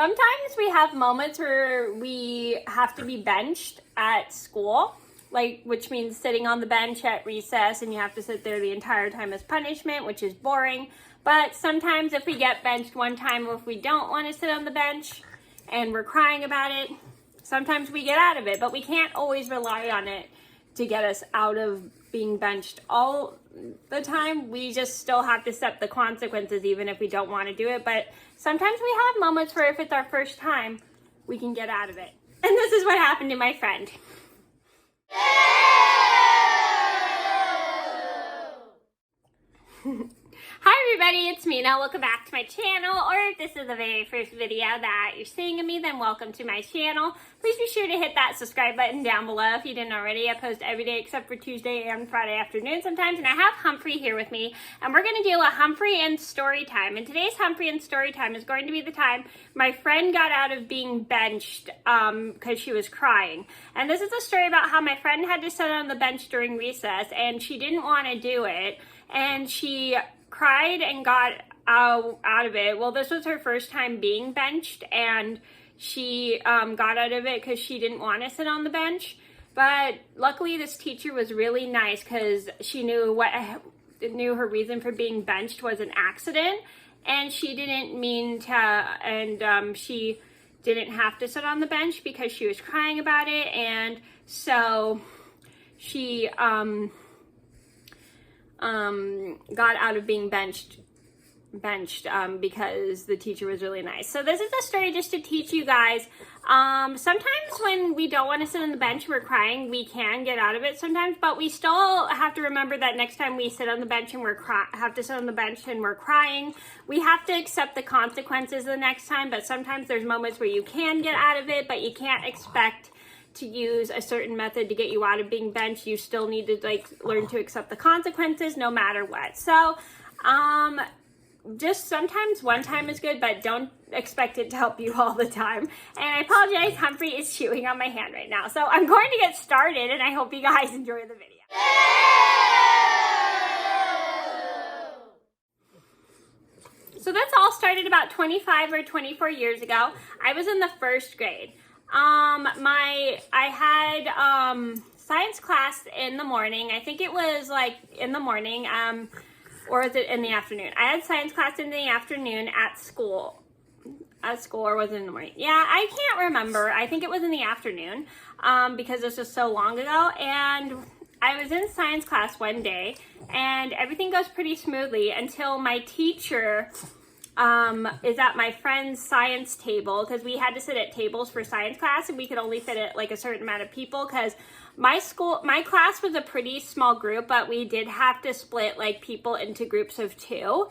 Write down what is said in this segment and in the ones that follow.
Sometimes we have moments where we have to be benched at school, which means sitting on the bench at recess and you have to sit there the entire time as punishment, which is boring. But sometimes if we get benched one time or if we don't want to sit on the bench and we're crying about it, sometimes we get out of it, but we can't always rely on it to get us out of being benched all the time. We just still have to accept the consequences even if we don't want to do it. But sometimes we have moments where if it's our first time, we can get out of it. And this is what happened to my friend. Hi everybody, it's Mena. Welcome back to my channel, or if this is the very first video that you're seeing of me, then welcome to my channel. Please be sure to hit that subscribe button down below if you didn't already. I post every day except for Tuesday and Friday afternoon sometimes, and I have Humphrey here with me, and we're going to do a Humphrey and story time. And today's Humphrey and story time is going to be the time my friend got out of being benched because she was crying. And this is a story about how my friend had to sit on the bench during recess, and she didn't want to do it, and she cried and got out of it. Well, this was her first time being benched, and she got out of it because she didn't want to sit on the bench. But luckily this teacher was really nice because she knew her reason for being benched was an accident, and she didn't mean to, and she didn't have to sit on the bench because she was crying about it. And so she got out of being benched because the teacher was really nice. So this is a story just to teach you guys. Sometimes when we don't want to sit on the bench, we're crying, we can get out of it sometimes, but we still have to remember that next time we sit on the bench and have to sit on the bench and we're crying, we have to accept the consequences the next time. But sometimes there's moments where you can get out of it, but you can't expect to use a certain method to get you out of being benched. You still need to learn to accept the consequences no matter what. So just sometimes one time is good, but don't expect it to help you all the time. And I apologize, Humphrey is chewing on my hand right now. So I'm going to get started, and I hope you guys enjoy the video. So this all started about 25 or 24 years ago. I was in the first grade. I had science class in the morning. I think it was in the morning, or was it in the afternoon? I had science class in the afternoon at school. Or was it in the morning? Yeah, I can't remember. I think it was in the afternoon, because this was so long ago. And I was in science class one day, and everything goes pretty smoothly until my teacher is at my friend's science table, because we had to sit at tables for science class, and we could only fit at a certain amount of people, because my class was a pretty small group, but we did have to split people into groups of two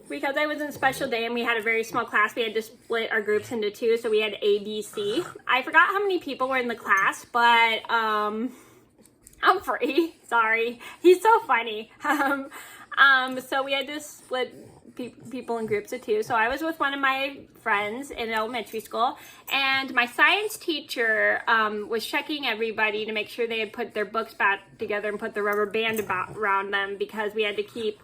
because I was in special day and we had a very small class. We had to split our groups into two, so we had A, B, C. I forgot how many people were in the class, but Humphrey, sorry, he's so funny. So we had to split people in groups of two. So I was with one of my friends in elementary school, and my science teacher was checking everybody to make sure they had put their books back together and put the rubber band around them, because we had to keep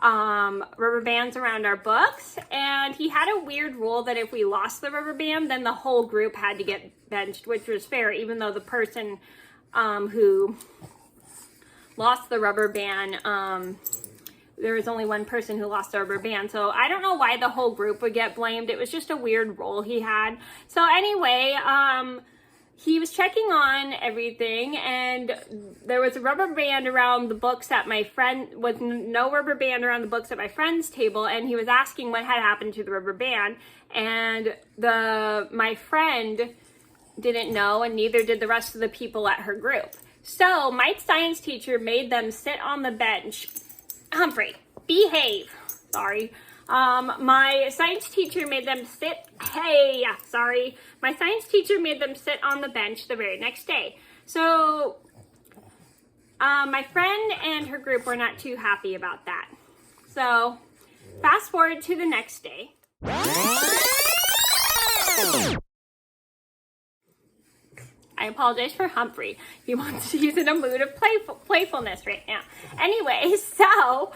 rubber bands around our books. And he had a weird rule that if we lost the rubber band, then the whole group had to get benched, which was fair, even though the person who lost the rubber band, there was only one person who lost the rubber band. So I don't know why the whole group would get blamed. It was just a weird role he had. So anyway, he was checking on everything, and there was a rubber band around the books at my friend, with no rubber band around the books at my friend's table, and he was asking what had happened to the rubber band, and my friend didn't know, and neither did the rest of the people at her group. So my science teacher made them sit on the bench. Humphrey, behave. Sorry. My science teacher made them sit. My science teacher made them sit on the bench the very next day. So my friend and her group were not too happy about that. So fast forward to the next day. I apologize for Humphrey. He's in a mood of playfulness right now. Anyway, so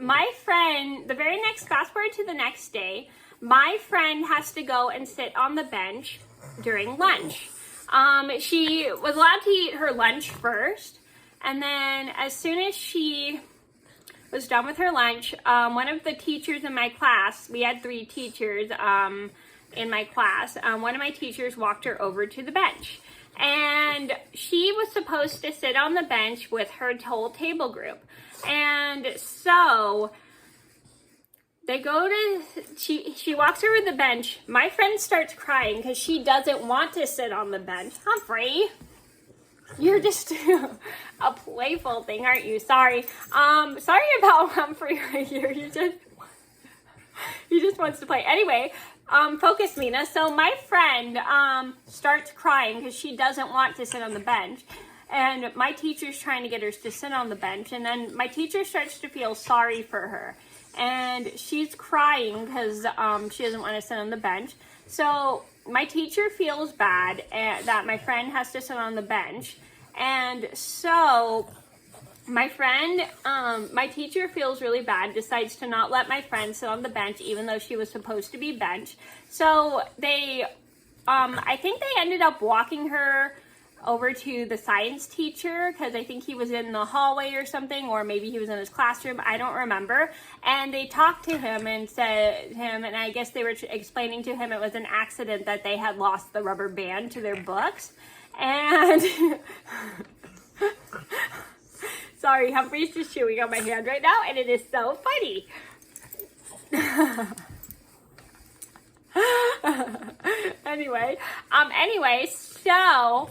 my friend, the very next, fast forward to the next day, my friend has to go and sit on the bench during lunch. She was allowed to eat her lunch first, and then as soon as she was done with her lunch, one of the teachers in my class, we had 3 teachers in my class, one of my teachers walked her over to the bench. And she was supposed to sit on the bench with her whole table group. And so they go to, she walks over to the bench. My friend starts crying because she doesn't want to sit on the bench. Humphrey, you're just a playful thing, aren't you? Sorry. Sorry about Humphrey right here. He just wants to play. Anyway, focus, Mena. So my friend starts crying because she doesn't want to sit on the bench. And my teacher's trying to get her to sit on the bench. And then my teacher starts to feel sorry for her. And she's crying because she doesn't want to sit on the bench. So my teacher feels bad that my friend has to sit on the bench. And so my friend, my teacher feels really bad, decides to not let my friend sit on the bench, even though she was supposed to be benched. So they, I think they ended up walking her over to the science teacher, because I think he was in the hallway or something, or maybe he was in his classroom, I don't remember. And they talked to him and said him, and I guess they were explaining to him it was an accident that they had lost the rubber band to their books. And sorry, Humphrey's just chewing on my hand right now, and it is so funny. Anyway, so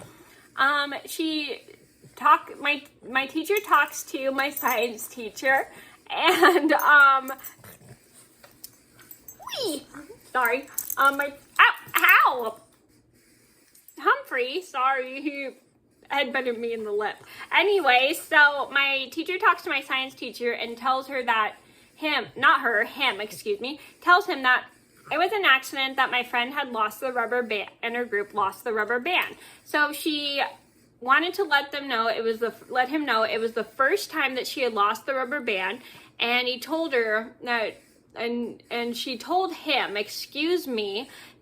my teacher talks to my science teacher, and ow, Humphrey, sorry, he headbutted me in the lip. Anyway, so my teacher talks to my science teacher and tells her that him, tells him that it was an accident, that my friend had lost the rubber band, and her group lost the rubber band. So she wanted to let him know it was the first time that she had lost the rubber band, and he told her that, and she told him,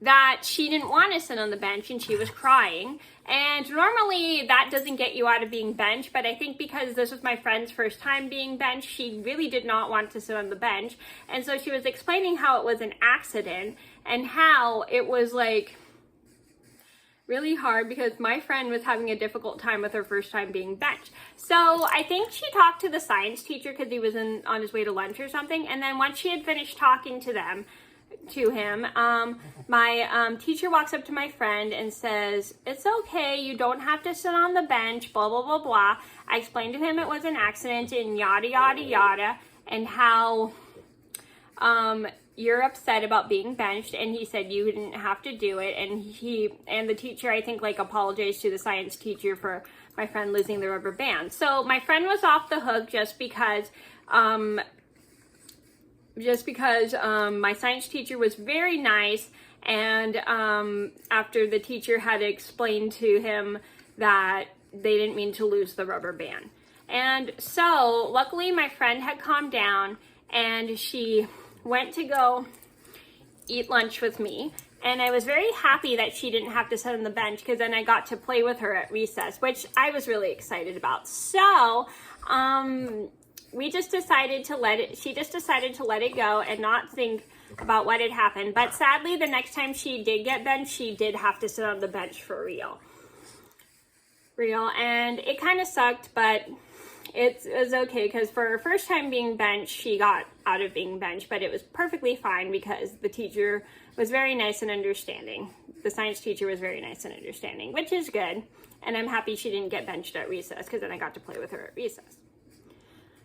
that she didn't want to sit on the bench and she was crying. And normally that doesn't get you out of being benched, but I think because this was my friend's first time being benched, she really did not want to sit on the bench. And so she was explaining how it was an accident and how it was like really hard because my friend was having a difficult time with her first time being benched. So I think she talked to the science teacher because he was on his way to lunch or something. And then once she had finished talking to him, my teacher walks up to my friend and says, "It's okay, you don't have to sit on the bench, blah, blah, blah, blah." I explained to him it was an accident and yada, yada, yada, and how you're upset about being benched, and he said you didn't have to do it, and the teacher, I think, like, apologized to the science teacher for my friend losing the rubber band. So my friend was off the hook just because my science teacher was very nice, and after the teacher had explained to him that they didn't mean to lose the rubber band. And so luckily my friend had calmed down, and she went to go eat lunch with me, and I was very happy that she didn't have to sit on the bench, because then I got to play with her at recess, which I was really excited about. So she just decided to let it go and not think about what had happened. But sadly, the next time she did get benched, she did have to sit on the bench for real. And it kind of sucked, but it was okay, because for her first time being benched, she got out of being benched, but it was perfectly fine because the teacher was very nice and understanding. The science teacher was very nice and understanding, which is good. And I'm happy she didn't get benched at recess, because then I got to play with her at recess.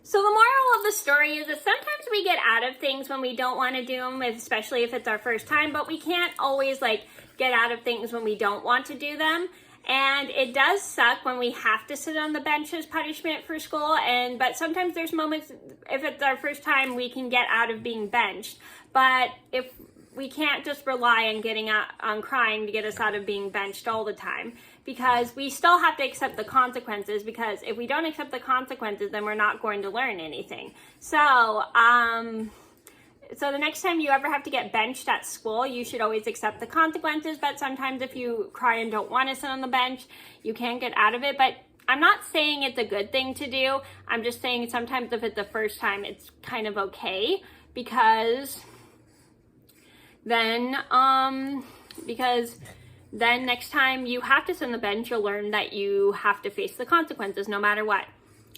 So the moral of the story is that sometimes we get out of things when we don't want to do them, especially if it's our first time, but we can't always get out of things when we don't want to do them. And it does suck when we have to sit on the bench as punishment for school, but sometimes there's moments, if it's our first time, we can get out of being benched. But if we can't just rely on on crying to get us out of being benched all the time, because we still have to accept the consequences, because if we don't accept the consequences, then we're not going to learn anything. So, so the next time you ever have to get benched at school, you should always accept the consequences. But sometimes if you cry and don't want to sit on the bench, you can get out of it. But I'm not saying it's a good thing to do. I'm just saying sometimes if it's the first time, it's kind of okay, because then next time you have to sit on the bench, you'll learn that you have to face the consequences no matter what.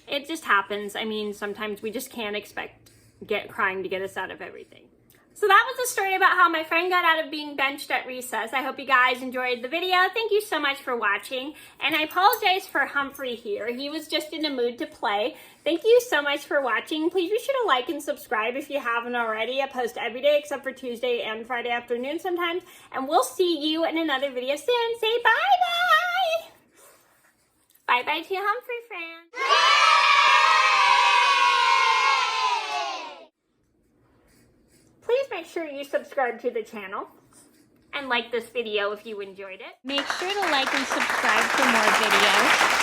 It just happens. I mean, sometimes we just can't expect crying to get us out of everything. So that was a story about how my friend got out of being benched at recess. I hope you guys enjoyed the video. Thank you so much for watching. And I apologize for Humphrey here. He was just in a mood to play. Thank you so much for watching. Please be sure to like and subscribe if you haven't already. I post every day except for Tuesday and Friday afternoon sometimes. And we'll see you in another video soon. Say bye-bye. Bye-bye to your Humphrey friend. Please make sure you subscribe to the channel and like this video if you enjoyed it. Make sure to like and subscribe for more videos.